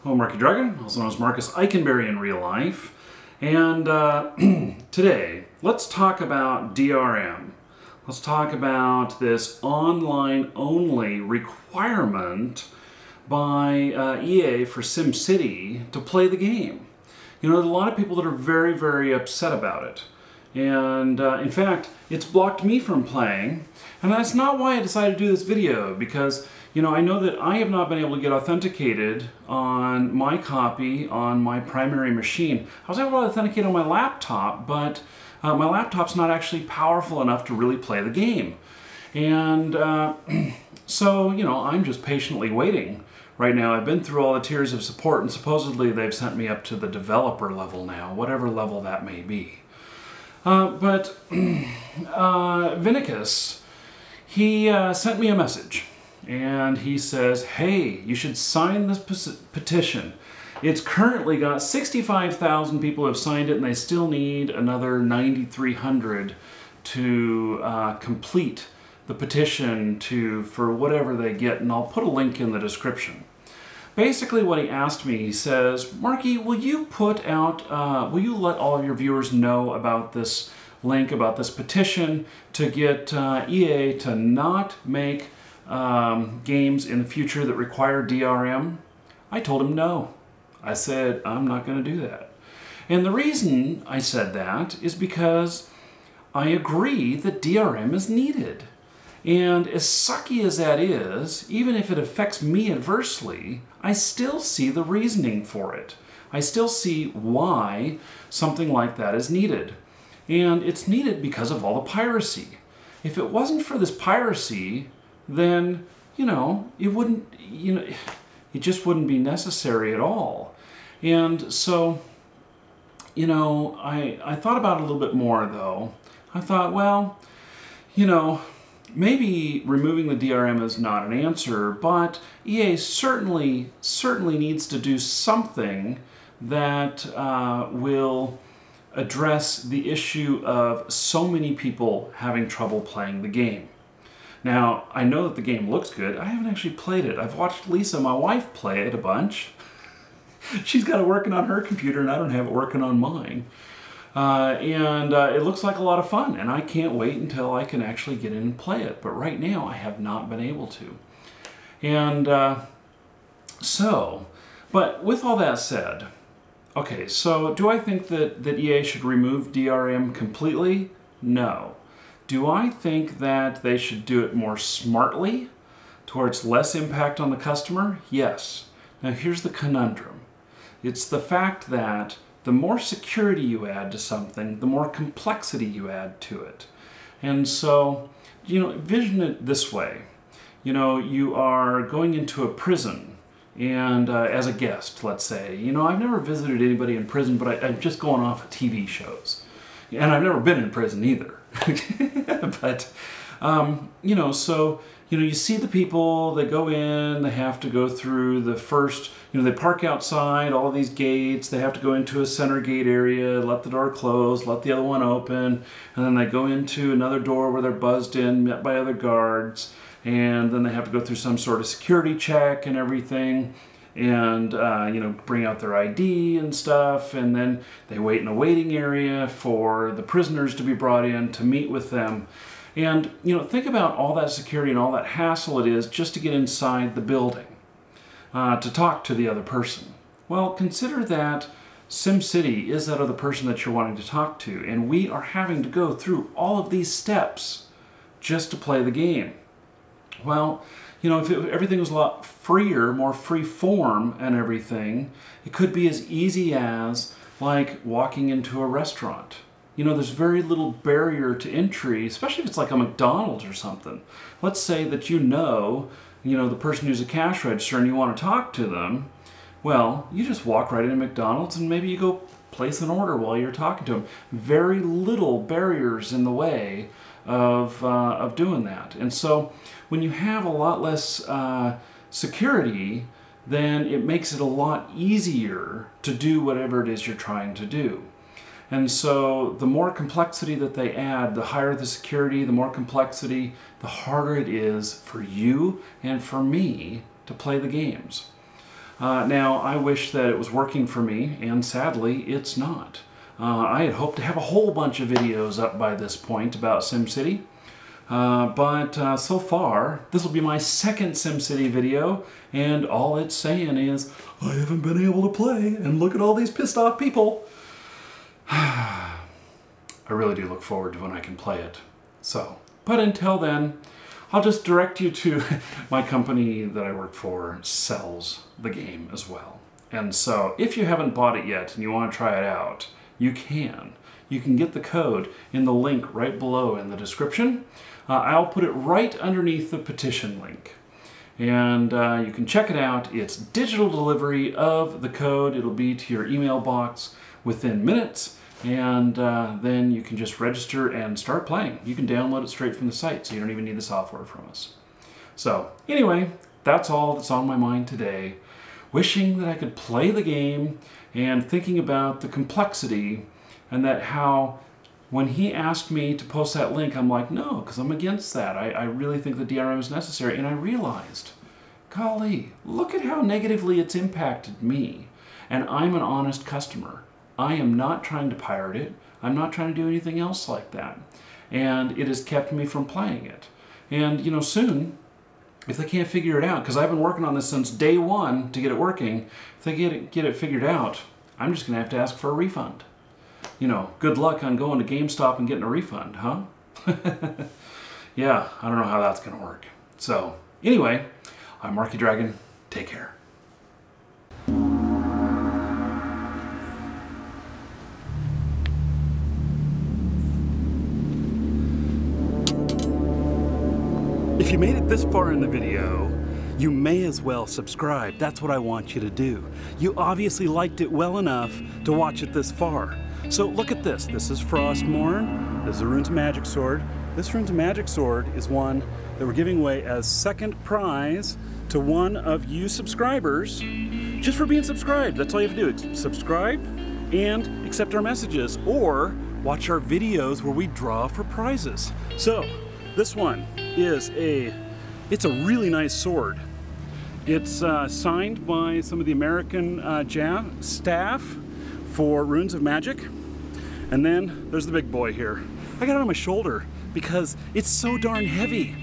Hello, Marky Dragon, also known as Marcus Eikenberry in real life. And today, let's talk about DRM. Let's talk about this online-only requirement by EA for SimCity to play the game. You know, there's a lot of people that are very, very upset about it. And in fact, it's blocked me from playing. And that's not why I decided to do this video, because you know, I know that I have not been able to get authenticated on my copy on my primary machine. I was able to authenticate on my laptop, but my laptop's not actually powerful enough to really play the game. And so, you know, I'm just patiently waiting right now. I've been through all the tiers of support, and supposedly they've sent me up to the developer level now, whatever level that may be. But Vinicus, he sent me a message. And he says, hey, you should sign this petition. It's currently got 65,000 people have signed it, and they still need another 9,300 to complete the petition for whatever they get, and I'll put a link in the description. Basically what he asked me, he says, Marky, will you put out, will you let all of your viewers know about this link, about this petition to get EA to not make games in the future that require DRM? I told him no. I said, I'm not going to do that. And the reason I said that is because I agree that DRM is needed. And as sucky as that is, even if it affects me adversely, I still see the reasoning for it. I still see why something like that is needed. And it's needed because of all the piracy. If it wasn't for this piracy, then, you know, it wouldn't, you know, it just wouldn't be necessary at all. And so, you know, I thought about it a little bit more, though. I thought, well, you know, maybe removing the DRM is not an answer, but EA certainly needs to do something that will address the issue of so many people having trouble playing the game. Now, I know that the game looks good. I haven't actually played it. I've watched Lisa, my wife, play it a bunch. She's got it working on her computer, and I don't have it working on mine. It looks like a lot of fun, and I can't wait until I can actually get in and play it. But right now, I have not been able to. And but with all that said, okay, so do I think that EA should remove DRM completely? No. Do I think that they should do it more smartly, towards less impact on the customer? Yes. Now here's the conundrum. It's the fact that the more security you add to something, the more complexity you add to it. And so, you know, envision it this way. You know, you are going into a prison, and as a guest, let's say. You know, I've never visited anybody in prison, but I'm just going off of TV shows. And I've never been in prison either. But, you know, so, you know, you see the people, they go in, they have to go through the first, you know, they park outside all of these gates, they have to go into a center gate area, let the door close, let the other one open, and then they go into another door where they're buzzed in, met by other guards, and then they have to go through some sort of security check and everything. And, you know, bring out their ID and stuff, and then they wait in a waiting area for the prisoners to be brought in to meet with them. And, you know, think about all that security and all that hassle it is just to get inside the building, to talk to the other person. Well, consider that SimCity is that other person that you're wanting to talk to, and we are having to go through all of these steps just to play the game. Well, you know, if everything was a lot freer, more free form and everything, it could be as easy as, like, walking into a restaurant. You know, there's very little barrier to entry, especially if it's like a McDonald's or something. Let's say that you know, the person who's a cash register and you want to talk to them. Well, you just walk right into McDonald's and maybe you go place an order while you're talking to them. Very little barriers in the way of doing that. And so when you have a lot less security, then it makes it a lot easier to do whatever it is you're trying to do. And so the more complexity that they add, the higher the security, the more complexity, the harder it is for you and for me to play the games. Now, I wish that it was working for me, and sadly, it's not. I had hoped to have a whole bunch of videos up by this point about SimCity, but so far, this will be my second SimCity video, and all it's saying is, I haven't been able to play, and look at all these pissed off people. I really do look forward to when I can play it. So, but until then, I'll just direct you to my company that I work for sells the game as well. And so if you haven't bought it yet and you want to try it out, you can. You can get the code in the link right below in the description. I'll put it right underneath the petition link. And you can check it out. It's digital delivery of the code. It'll be to your email box within minutes. And then you can just register and start playing. You can download it straight from the site, so you don't even need the software from us. So anyway, that's all that's on my mind today. Wishing that I could play the game and thinking about the complexity and that how when he asked me to post that link, I'm like, no, because I'm against that. I really think the DRM is necessary. And I realized, golly, look at how negatively it's impacted me. And I'm an honest customer. I am not trying to pirate it. I'm not trying to do anything else like that. And it has kept me from playing it. And, you know, soon, if they can't figure it out, because I've been working on this since day one to get it working, if they get it figured out, I'm just going to have to ask for a refund. You know, good luck on going to GameStop and getting a refund, huh? Yeah, I don't know how that's going to work. So, anyway, I'm Marky Dragon. Take care. If you made it this far in the video, you may as well subscribe. That's what I want you to do. You obviously liked it well enough to watch it this far. So look at this. This is Frostmourne. This is a Runes of Magic sword. This Runes of Magic sword is one that we're giving away as second prize to one of you subscribers just for being subscribed. That's all you have to do. Subscribe and accept our messages or watch our videos where we draw for prizes. So this one is it's a really nice sword. It's signed by some of the American staff for Runes of Magic. And then there's the big boy here. I got it on my shoulder because it's so darn heavy.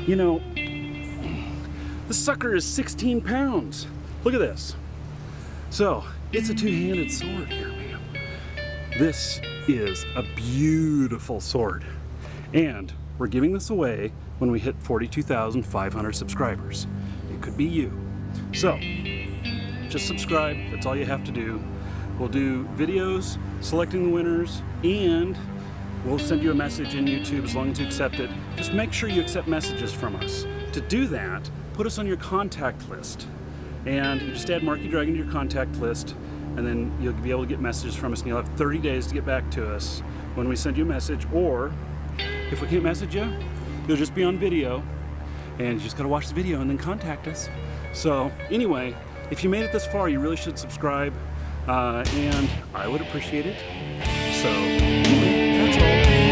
You know, the sucker is 16 pounds. Look at this. So it's a two-handed sword here, man. This is a beautiful sword. And we're giving this away when we hit 42,500 subscribers. It could be you. So, just subscribe, that's all you have to do. We'll do videos selecting the winners, and we'll send you a message in YouTube as long as you accept it. Just make sure you accept messages from us. To do that, put us on your contact list. And you just add Marky Dragon to your contact list, and then you'll be able to get messages from us, and you'll have 30 days to get back to us when we send you a message, or if we can't message you, you'll just be on video, and you just gotta watch the video and then contact us. So anyway, if you made it this far, you really should subscribe, and I would appreciate it. So anyway, that's all.